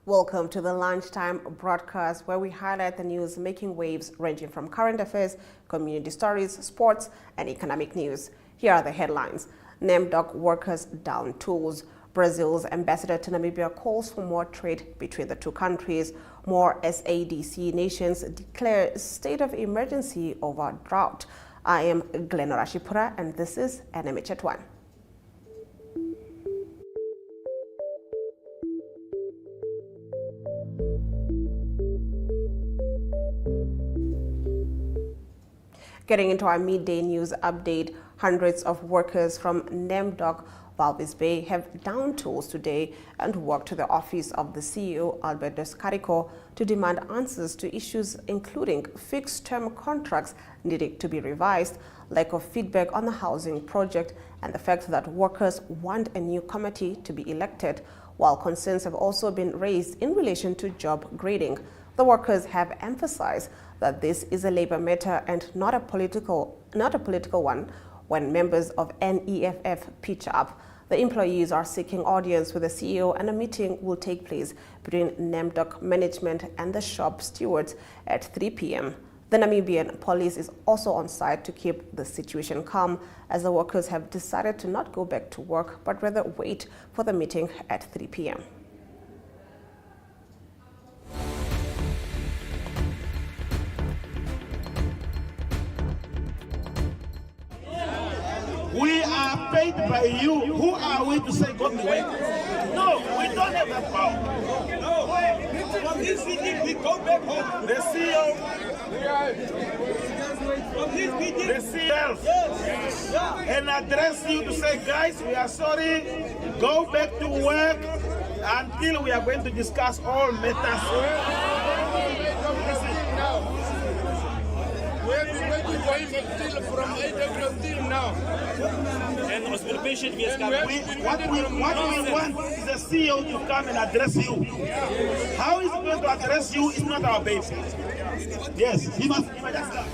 Welcome to the lunchtime broadcast where we highlight the news making waves ranging from current affairs, community stories, sports, and economic news. Here are the headlines. Namdock workers down tools. Brazil's ambassador to Namibia calls for more trade between the two countries. More SADC nations declare state of emergency over drought. I am Glen-Nora Tjipura and this is NMH at 1. Getting into our midday news update, hundreds of workers from Namdock, Walvis Bay have downed tools today and walked to the office of the CEO, Alberto Scarico, to demand answers to issues including fixed-term contracts needing to be revised, lack of feedback on the housing project, and the fact that workers want a new committee to be elected, while concerns have also been raised in relation to job grading. The workers have emphasized that this is a labor matter and not a political one. When members of NEFF pitch up, the employees are seeking audience with the CEO, and a meeting will take place between Namdock management and the shop stewards at 3 p.m. The Namibian police is also on site to keep the situation calm, as the workers have decided to not go back to work but rather wait for the meeting at 3 p.m. We are paid by you. Who are we to say go to work? No, we don't have the power. No, from this meeting we go back home. The CEO, the CEO, and address you to say, guys, we are sorry. Go back to work until we are going to discuss all matters. We have been waiting for him from 8 o'clock till now. And was been patient. What we want is the CEO to come and address you. How is he going to address you is not our baby. Yes, he must just come.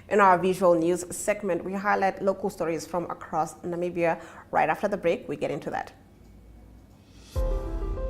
In our visual news segment, we highlight local stories from across Namibia. Right after the break, we get into that.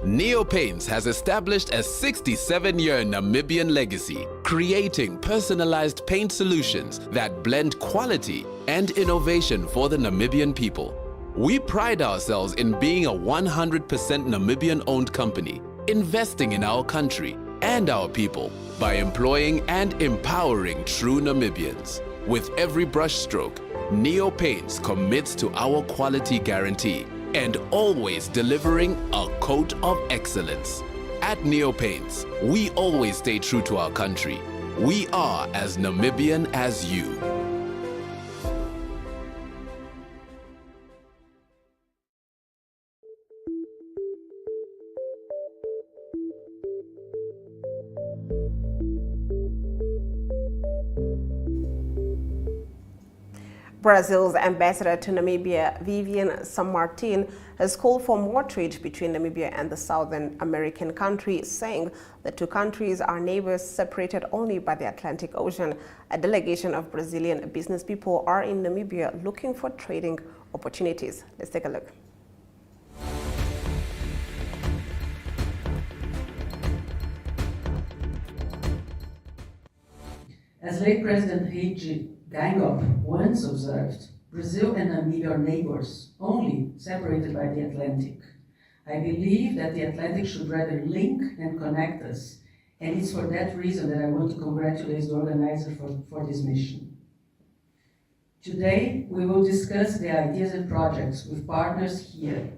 Neopaints has established a 67-year Namibian legacy, creating personalized paint solutions that blend quality and innovation for the Namibian people. We pride ourselves in being a 100% Namibian-owned company, investing in our country and our people by employing and empowering true Namibians. With every brushstroke, Neopaints commits to our quality guarantee and always delivering a coat of excellence. At Neopaints, we always stay true to our country. We are as Namibian as you. Brazil's ambassador to Namibia, Vivian Sammartin, has called for more trade between Namibia and the Southern American country, saying the two countries are neighbors separated only by the Atlantic Ocean. A delegation of Brazilian business people are in Namibia looking for trading opportunities. Let's take a look. As late President Namdock once observed, Brazil and Namibia are neighbors, only separated by the Atlantic. I believe that the Atlantic should rather link and connect us, and it's for that reason that I want to congratulate the organizer for this mission. Today, we will discuss the ideas and projects with partners here.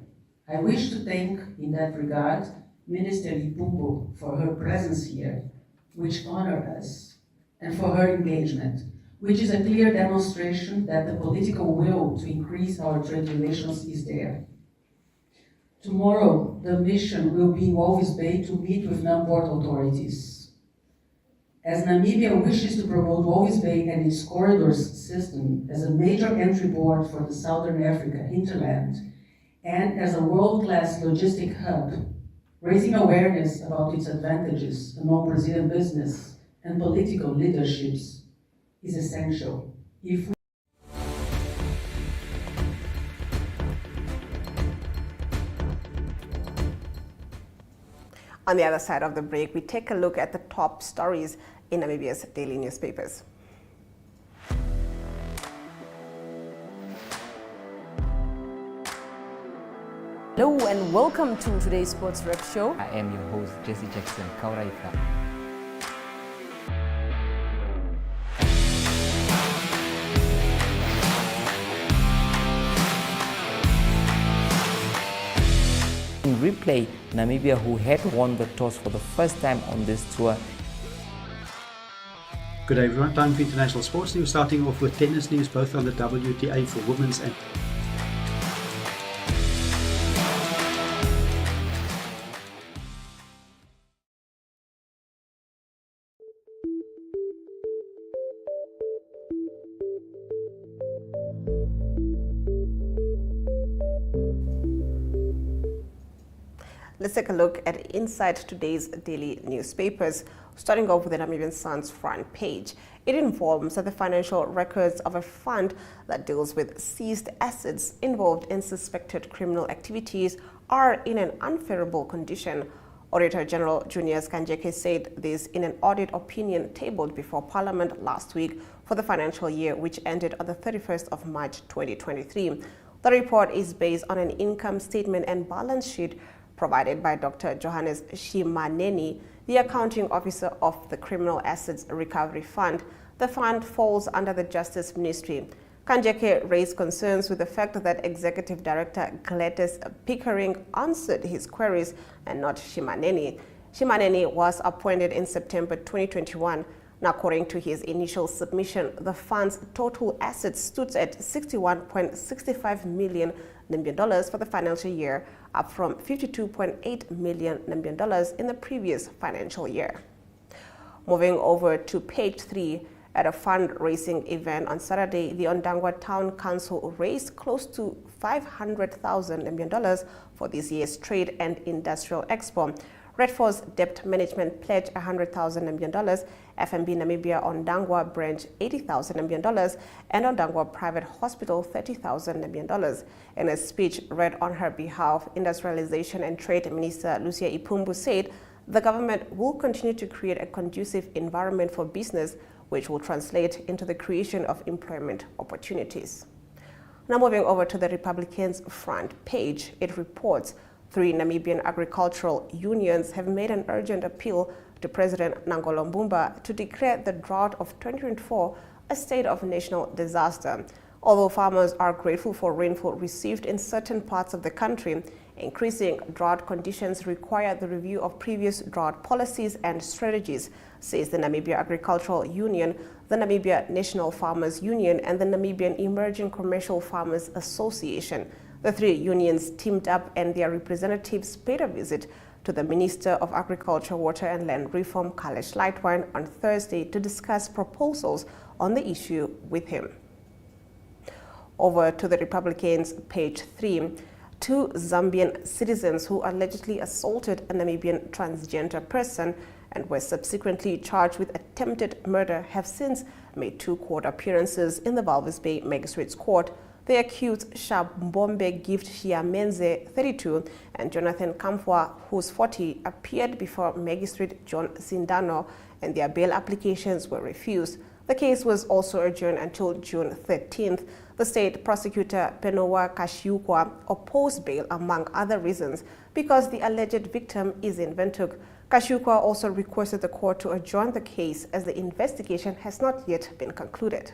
I wish to thank, in that regard, Minister Lipumbo for her presence here, which honors us, and for her engagement, which is a clear demonstration that the political will to increase our trade relations is there. Tomorrow, the mission will be in Walvis Bay to meet with non-port authorities. As Namibia wishes to promote Walvis Bay and its corridors system as a major entry port for the Southern Africa hinterland, and as a world-class logistic hub, raising awareness about its advantages among Brazilian business and political leaderships is essential. If we On the other side of the break, we take a look at the top stories in Namibia's daily newspapers. Hello and welcome to today's Sports Rep Show. I am your host, Jesse Jackson Kauraifa. In replay, Namibia, who had won the toss for the first time on this tour. Good day everyone, time for international sports news, starting off with tennis news, both on the WTA for women's and Let's take a look at inside today's daily newspapers, starting off with the Namibian Sun's front page. It informs that the financial records of a fund that deals with seized assets involved in suspected criminal activities are in an unfavorable condition. Auditor General Junius Kanjeke said this in an audit opinion tabled before Parliament last week for the financial year, which ended on the 31st of March 2023. The report is based on an income statement and balance sheet provided by Dr. Johannes Shimaneni, the accounting officer of the Criminal Assets Recovery Fund. The fund falls under the Justice Ministry. Kanjeke raised concerns with the fact that Executive Director Gladys Pickering answered his queries and not Shimaneni. Shimaneni was appointed in September 2021. Now, according to his initial submission, the fund's total assets stood at 61.65 million Namibian dollars for the financial year, up from 52.8 million Namibian dollars in the previous financial year. Moving over to page 3, at a fundraising event on Saturday, the Ondangwa Town Council raised close to 500,000 Namibian dollars for this year's Trade and Industrial Expo. Redforce Debt Management pledged 100,000 Namibian dollars, FNB Namibia Ondangwa branch 80,000 Namibian dollars, and Ondangwa Private Hospital 30,000 Namibian dollars. In a speech read on her behalf, Industrialization and Trade Minister Lucia Ipumbu said the government will continue to create a conducive environment for business, which will translate into the creation of employment opportunities. Now moving over to the Republicans' front page, it reports 3 Namibian agricultural unions have made an urgent appeal to President Nangolo Mbumba to declare the drought of 2024 a state of national disaster. Although farmers are grateful for rainfall received in certain parts of the country, increasing drought conditions require the review of previous drought policies and strategies, says the Namibia Agricultural Union, the Namibia National Farmers Union, and the Namibian Emerging Commercial Farmers Association. The 3 unions teamed up and their representatives paid a visit to the Minister of Agriculture, Water and Land Reform, Kalesh Leitwine, on Thursday to discuss proposals on the issue with him. Over to the Republicans, page 3. 2 Zambian citizens who allegedly assaulted a Namibian transgender person and were subsequently charged with attempted murder have since made 2 court appearances in the Walvis Bay Magistrates Court. The accused Shambombe Gift Shiamenze, 32, and Jonathan Kamfwa, who's 40, appeared before Magistrate John Sindano, and their bail applications were refused. The case was also adjourned until June 13th. The state prosecutor, Penowa Kashiukwa, opposed bail among other reasons because the alleged victim is in Windhoek. Kashiukwa also requested the court to adjourn the case as the investigation has not yet been concluded.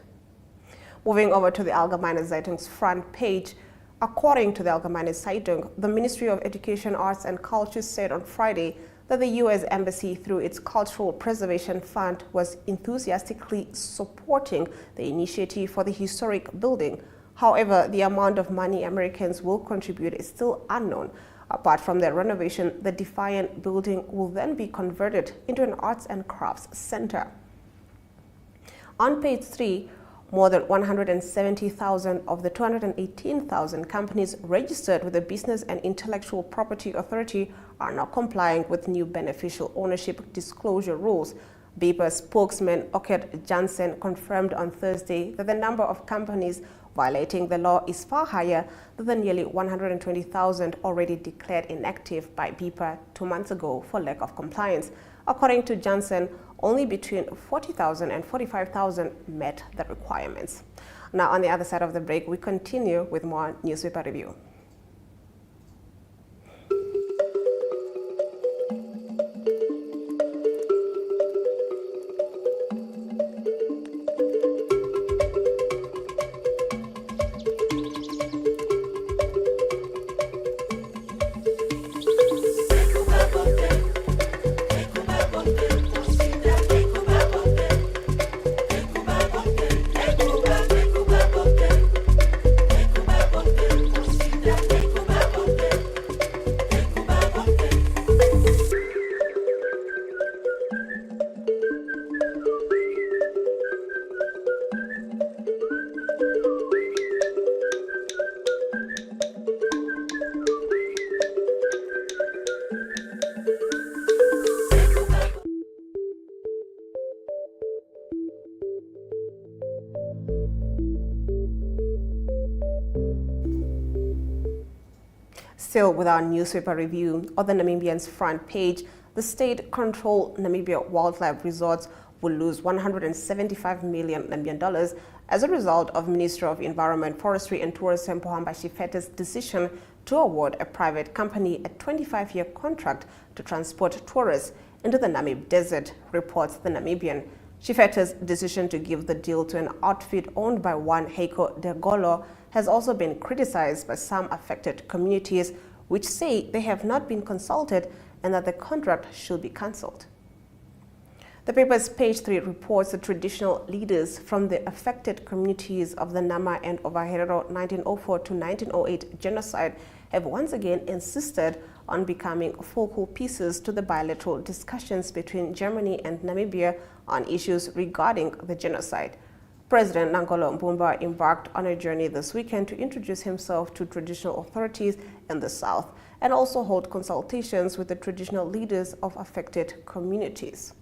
Moving over to the Allgemeine Zeitung's front page, according to the Allgemeine Zeitung, the Ministry of Education, Arts and Culture said on Friday that the U.S. Embassy, through its Cultural Preservation Fund, was enthusiastically supporting the initiative for the historic building. However, the amount of money Americans will contribute is still unknown. Apart from the renovation, the Defiant building will then be converted into an arts and crafts center. On page 3, more than 170,000 of the 218,000 companies registered with the Business and Intellectual Property Authority are now complying with new beneficial ownership disclosure rules. BIPA spokesman Okert Jansen confirmed on Thursday that the number of companies Violating the law is far higher than the nearly 120,000 already declared inactive by BIPA 2 months ago for lack of compliance. According to Johnson, only between 40,000 and 45,000 met the requirements. Now, on the other side of the break, we continue with more newspaper review. Still with our newspaper review, on the Namibian's front page, the state-controlled Namibia Wildlife Resorts will lose $175 million Namibian as a result of Ministry of Environment, Forestry and Tourism Pohamba Shifete's decision to award a private company a 25-year contract to transport tourists into the Namib Desert, reports the Namibian. Shifete's decision to give the deal to an outfit owned by one Heiko Dergolo has also been criticized by some affected communities, which say they have not been consulted and that the contract should be cancelled. The paper's page 3 reports the traditional leaders from the affected communities of the Nama and Ovaherero 1904 to 1908 genocide have once again insisted on becoming focal pieces to the bilateral discussions between Germany and Namibia on issues regarding the genocide. President Nangolo Mbumba embarked on a journey this weekend to introduce himself to traditional authorities in the south and also hold consultations with the traditional leaders of affected communities.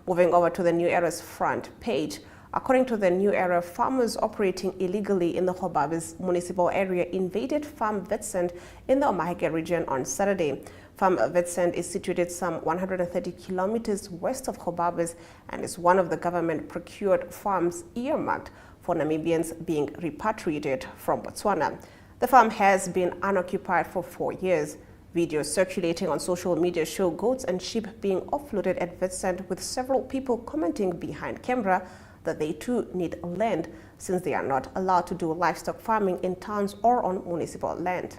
Moving over to the New Era's front page, according to the New Era, farmers operating illegally in the Hobabis municipal area invaded Farm Witsand in the Omaheke region on Saturday. Farm Witsand is situated some 130 kilometers west of Hobabis and is one of the government-procured farms earmarked for Namibians being repatriated from Botswana. The farm has been unoccupied for 4 years. Videos circulating on social media show goats and sheep being offloaded at Witsand, with several people commenting behind camera that they too need land since they are not allowed to do livestock farming in towns or on municipal land.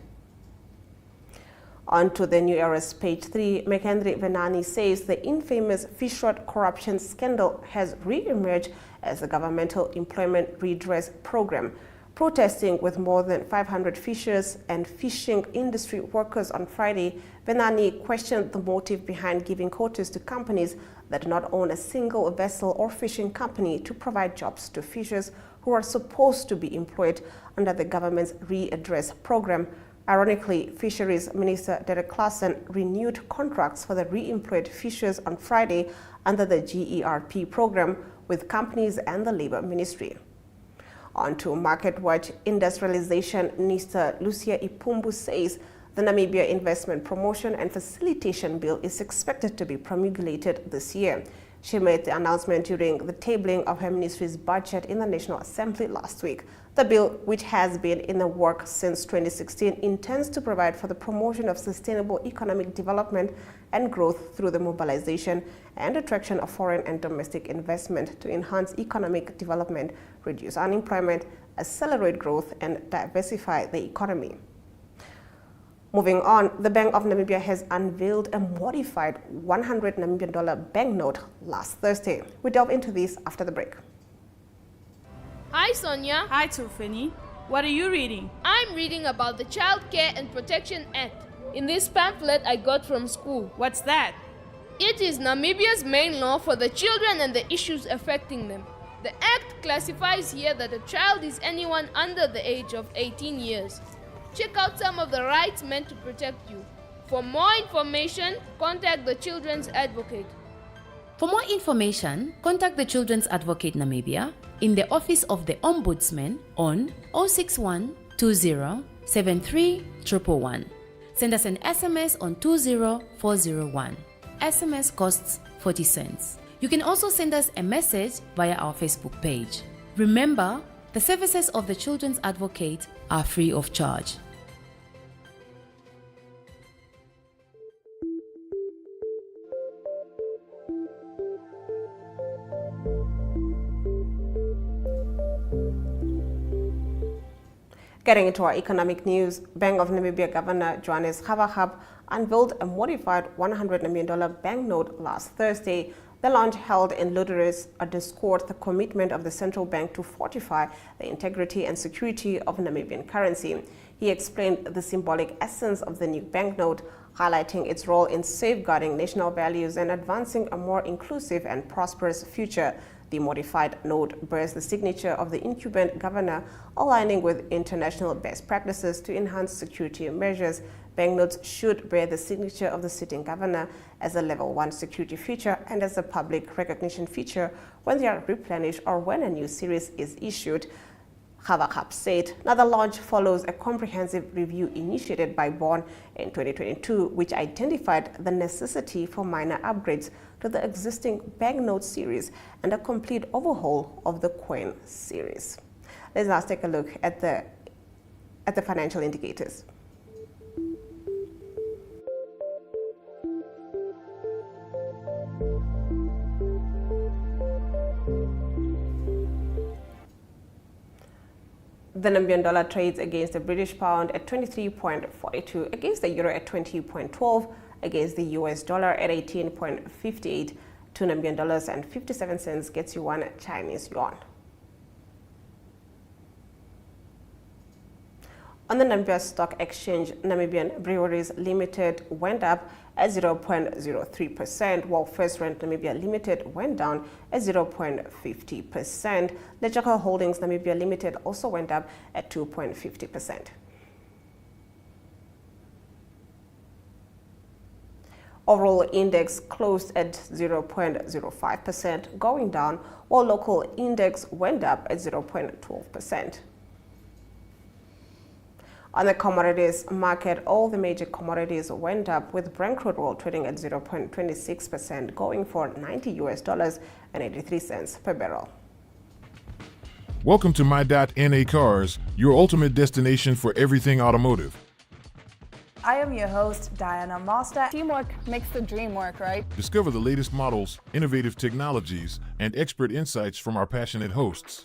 On to the New Era's page 3, Mekendri Venani says the infamous fish rod corruption scandal has re-emerged as a governmental employment redress program. Protesting with more than 500 fishers and fishing industry workers on Friday, Venani questioned the motive behind giving quotas to companies that do not own a single vessel or fishing company to provide jobs to fishers who are supposed to be employed under the government's readdress program. Ironically, Fisheries Minister Derek Claassen renewed contracts for the re-employed fishers on Friday under the GERP program with companies and the Labour Ministry. On to Market Watch, Industrialization Minister Lucia Ipumbu says the Namibia Investment Promotion and Facilitation Bill is expected to be promulgated this year. She made the announcement during the tabling of her ministry's budget in the National Assembly last week. The bill, which has been in the works since 2016, intends to provide for the promotion of sustainable economic development and growth through the mobilization and attraction of foreign and domestic investment to enhance economic development, reduce unemployment, accelerate growth, and diversify the economy. Moving on, the Bank of Namibia has unveiled a modified $100 Namibian banknote last Thursday. We delve into this after the break. Hi Sonia. Hi Tufeni. What are you reading? I'm reading about the Child Care and Protection Act in this pamphlet I got from school. What's that? It is Namibia's main law for the children and the issues affecting them. The act classifies here that a child is anyone under the age of 18 years. Check out some of the rights meant to protect you. For more information, contact the Children's Advocate. For more information, contact the Children's Advocate Namibia in the Office of the Ombudsman on 061 20 73 111. Send us an SMS on 20401. SMS costs 40 cents. You can also send us a message via our Facebook page. Remember, the services of the Children's Advocate are free of charge. Getting into our economic news, Bank of Namibia Governor Johannes Gabagab unveiled a modified $100 million banknote last Thursday. The launch held in Lodores underscored the commitment of the central bank to fortify the integrity and security of Namibian currency. He explained the symbolic essence of the new banknote, highlighting its role in safeguarding national values and advancing a more inclusive and prosperous future. The modified note bears the signature of the incumbent governor, aligning with international best practices to enhance security measures. Banknotes should bear the signature of the sitting governor as a level 1 security feature and as a public recognition feature when they are replenished or when a new series is issued. Gabagab said. Now, the launch follows a comprehensive review initiated by Bond in 2022, which identified the necessity for minor upgrades to the existing banknote series and a complete overhaul of the coin series. Let's now take a look at the financial indicators. The Namibian dollar trades against the British pound at 23.42, against the euro at 20.12, against the US dollar at 18.58. 2 Namibian dollars and 57 cents gets you 1 Chinese yuan. On the Namibia Stock Exchange, Namibian Breweries Limited went up at 0.03%, while First Rand Namibia Limited went down at 0.50%. Lechaka Holdings Namibia Limited also went up at 2.50%. Overall index closed at 0.05%, going down, while local index went up at 0.12%. On the commodities market, all the major commodities went up, with Brent crude oil trading at 0.26%, going for $90 and 83 cents per barrel. Welcome to My.NA Cars, your ultimate destination for everything automotive. I am your host, Diana Master. Teamwork makes the dream work, right? Discover the latest models, innovative technologies, and expert insights from our passionate hosts.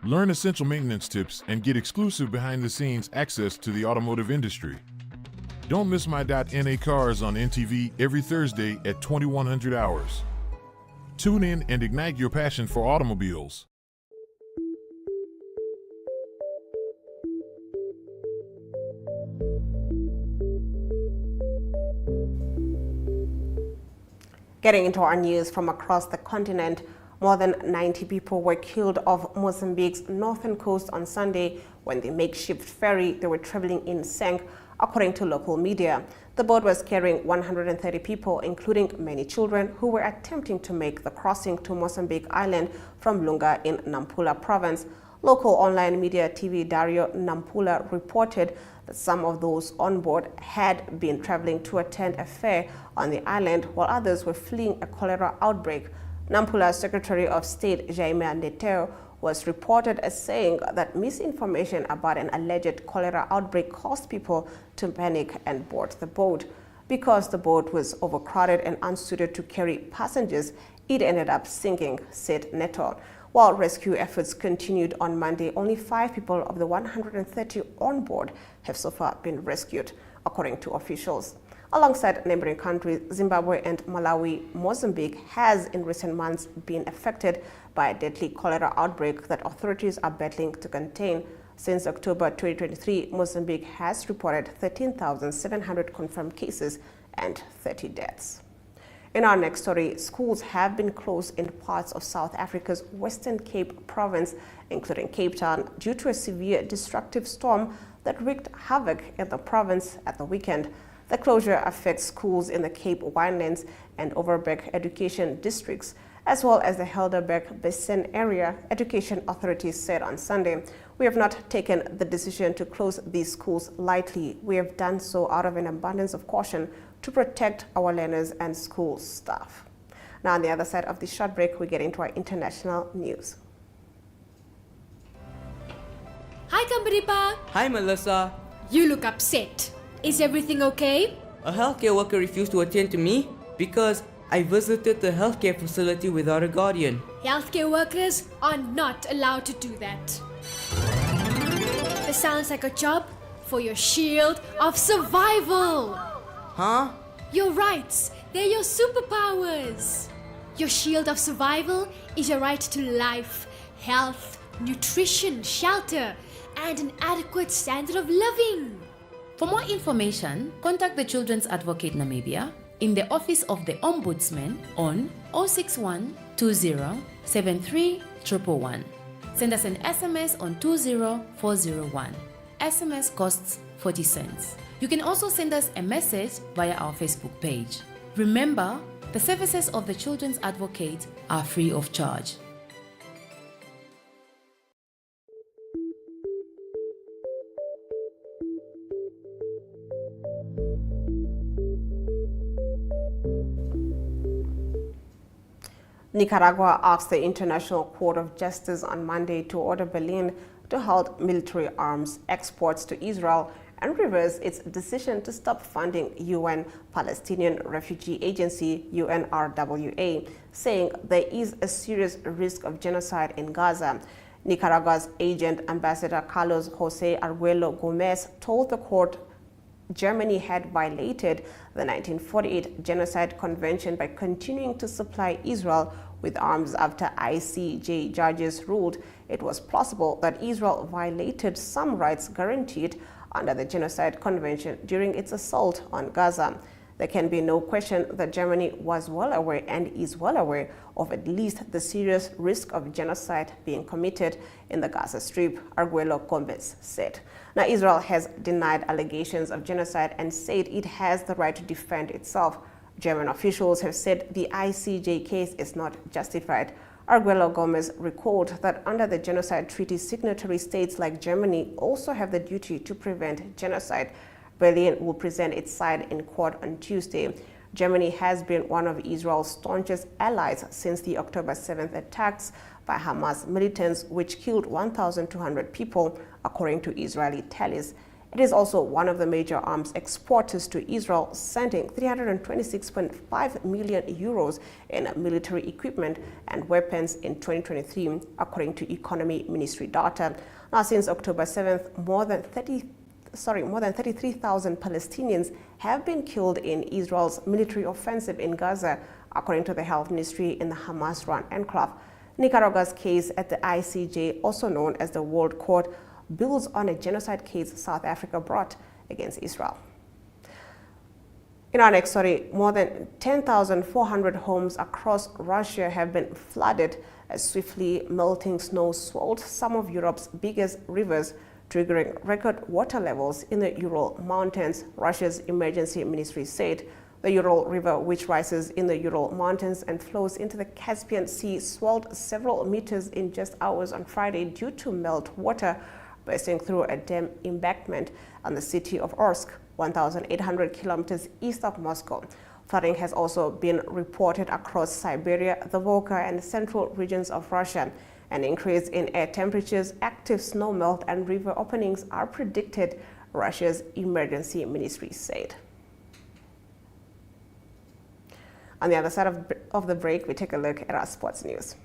Learn essential maintenance tips and get exclusive behind-the-scenes access to the automotive industry. Don't miss My.NA Cars on NTV every Thursday at 2100 hours. Tune in and ignite your passion for automobiles. Getting into our news from across the continent, more than 90 people were killed off Mozambique's northern coast on Sunday when the makeshift ferry they were traveling in sank, according to local media. The boat was carrying 130 people, including many children, who were attempting to make the crossing to Mozambique Island from Lunga in Nampula province. Local online media TV Dario Nampula reported that some of those on board had been traveling to attend a fair on the island, while others were fleeing a cholera outbreak. Nampula's Secretary of State, Jaime Neteo, was reported as saying that misinformation about an alleged cholera outbreak caused people to panic and board the boat. Because the boat was overcrowded and unsuited to carry passengers, it ended up sinking, said Neteo. While rescue efforts continued on Monday, only 5 people of the 130 on board have so far been rescued, according to officials. Alongside neighboring countries, Zimbabwe and Malawi, Mozambique has in recent months been affected by a deadly cholera outbreak that authorities are battling to contain. Since October 2023, Mozambique has reported 13,700 confirmed cases and 30 deaths. In our next story, schools have been closed in parts of South Africa's Western Cape province, including Cape Town, due to a severe destructive storm that wreaked havoc in the province at the weekend. The closure affects schools in the Cape Winelands and Overberg education districts, as well as the Helderberg Basin area, education authorities said on Sunday. We have not taken the decision to close these schools lightly. We have done so out of an abundance of caution to protect our learners and school staff. Now, on the other side of this short break, we get into our international news. Hi, Kambaripa. Hi, Melissa. You look upset. Is everything okay? A healthcare worker refused to attend to me because I visited the healthcare facility without a guardian. Healthcare workers are not allowed to do that. This sounds like a job for your shield of survival. Huh? Your rights, they're your superpowers. Your shield of survival is your right to life, health, nutrition, shelter, and an adequate standard of living. For more information, contact the Children's Advocate Namibia in the Office of the Ombudsman on 061 20 73 111. Send us an SMS on 20401. SMS costs 40 cents. You can also send us a message via our Facebook page. Remember, the services of the Children's Advocate are free of charge. Nicaragua asked the International Court of Justice on Monday to order Berlin to halt military arms exports to Israel and reverse its decision to stop funding UN Palestinian Refugee Agency UNRWA, saying there is a serious risk of genocide in Gaza. Nicaragua's agent, Ambassador Carlos Jose Arguello Gomez, told the court Germany had violated the 1948 Genocide Convention by continuing to supply Israel with arms after ICJ judges ruled it was plausible that Israel violated some rights guaranteed under the Genocide Convention during its assault on Gaza. There can be no question that Germany was well aware and is well aware of at least the serious risk of genocide being committed in the Gaza Strip, Arguello Gomez said. Now, Israel has denied allegations of genocide and said it has the right to defend itself. German officials have said the ICJ case is not justified. Arguello Gomez recalled that under the Genocide Treaty, signatory states like Germany also have the duty to prevent genocide. Berlin will present its side in court on Tuesday. Germany has been one of Israel's staunchest allies since the October 7th attacks by Hamas militants, which killed 1,200 people, according to Israeli tallies. It is also one of the major arms exporters to Israel, sending 326.5 million euros in military equipment and weapons in 2023, according to Economy Ministry data. Now, since October 7th, more than 33,000 Palestinians have been killed in Israel's military offensive in Gaza, according to the Health Ministry in the Hamas-run enclave. Nicaragua's case at the ICJ, also known as the World Court, builds on a genocide case South Africa brought against Israel. In our next story, more than 10,400 homes across Russia have been flooded as swiftly melting snow swelled some of Europe's biggest rivers, triggering record water levels in the Ural Mountains, Russia's emergency ministry said. The Ural River, which rises in the Ural Mountains and flows into the Caspian Sea, swelled several meters in just hours on Friday due to meltwater bursting through a dam embankment on the city of Orsk, 1,800 kilometers east of Moscow. Flooding has also been reported across Siberia, the Volga, and central regions of Russia. An increase in air temperatures, active snowmelt, and river openings are predicted, Russia's emergency ministry said. On the other side of the break, we take a look at our sports news.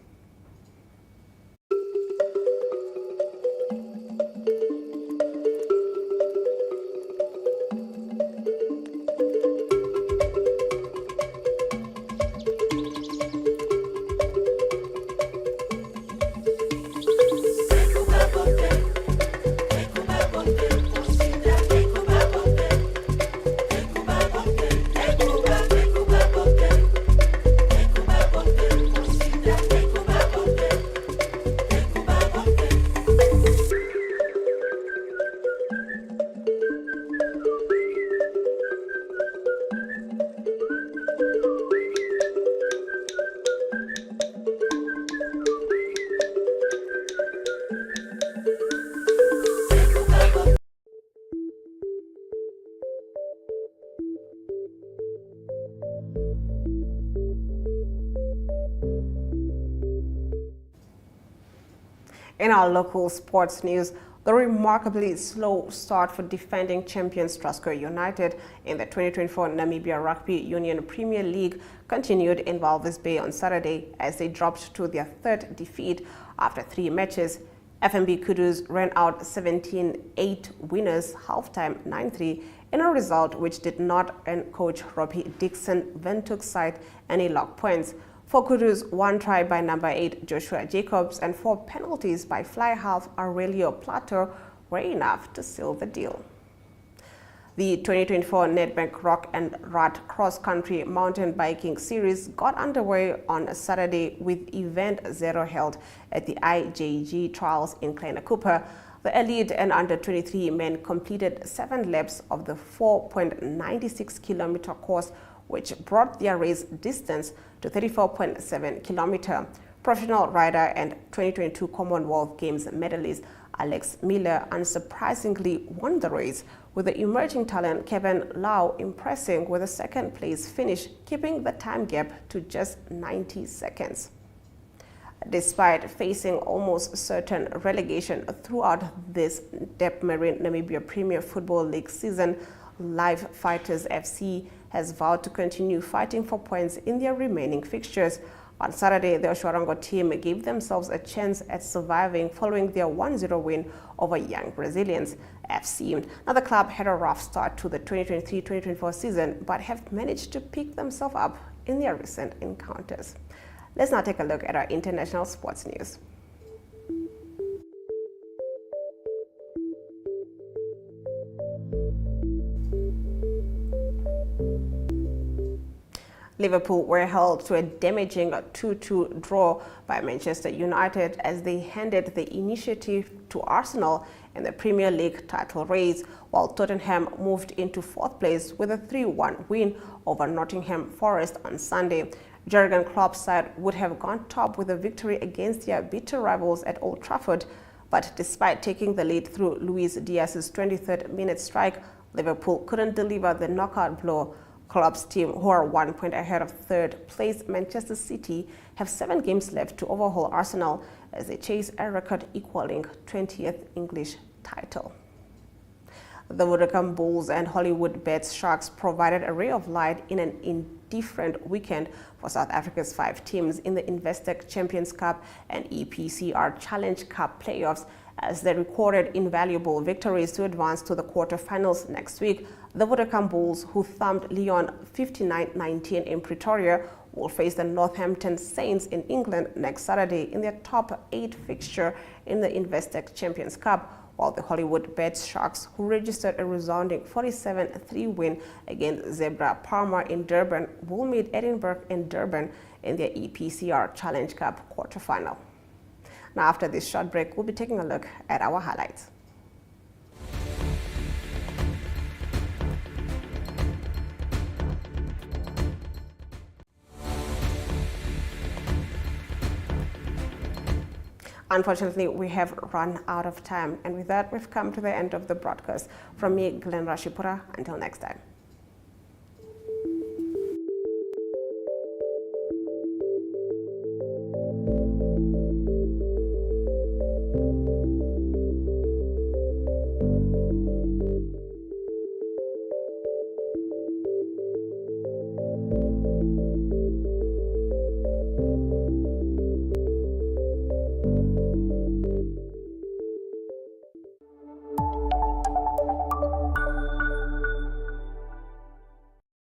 In our local sports news, the remarkably slow start for defending champions Trustco United in the 2024 Namibia Rugby Union Premier League continued in Walvis Bay on Saturday as they dropped to their third defeat after 3 matches. FNB Kudus ran out 17-8 winners, halftime 9-3, in a result which did not earn coach Robbie Dixon Windhoek's side any luck points. For Kudus, 1 try by number 8 Joshua Jacobs and 4 penalties by fly half Aurelio Plato were enough to seal the deal. The 2024 Nedbank Rock and Rat Cross Country Mountain Biking Series got underway on Saturday with Event 0 held at the IJG Trials in Kleine Cooper. The elite and under-23 men completed 7 laps of the 4.96-kilometer course, which brought their race distance to 34.7 kilometers. Professional rider and 2022 Commonwealth Games medalist Alex Miller unsurprisingly won the race, with the emerging talent Kevin Lau impressing with a second-place finish, keeping the time gap to just 90 seconds. Despite facing almost certain relegation throughout this Debmarine Namibia Premier Football League season, Live Fighters FC has vowed to continue fighting for points in their remaining fixtures. On Saturday, the Oshorango team gave themselves a chance at surviving following their 1-0 win over Young Brazilians FC. Now, the club had a rough start to the 2023-2024 season, but have managed to pick themselves up in their recent encounters. Let's now take a look at our international sports news. Liverpool were held to a damaging 2-2 draw by Manchester United as they handed the initiative to Arsenal in the Premier League title race, while Tottenham moved into 4th place with a 3-1 win over Nottingham Forest on Sunday. Jurgen Klopp's side would have gone top with a victory against their bitter rivals at Old Trafford, but despite taking the lead through Luis Diaz's 23rd minute strike, Liverpool couldn't deliver the knockout blow. Klopp's team, who are 1 point ahead of 3rd place Manchester City, have 7 games left to overhaul Arsenal as they chase a record-equaling 20th English title. The Vodacom Bulls and Hollywood Bets Sharks provided a ray of light in an indifferent weekend for South Africa's 5 teams in the Investec Champions Cup and EPCR Challenge Cup playoffs as they recorded invaluable victories to advance to the quarterfinals next week. The Vodacom Bulls, who thumped Lyon 59-19 in Pretoria, will face the Northampton Saints in England next Saturday in their top 8 fixture in the Investec Champions Cup, while the Hollywood Bets Sharks, who registered a resounding 47-3 win against Zebra Parma in Durban, will meet Edinburgh in Durban in their EPCR Challenge Cup quarterfinal. Now, after this short break, we'll be taking a look at our highlights. Unfortunately, we have run out of time, and with that, we've come to the end of the broadcast. From me, Glen-Nora Tjipura, until next time.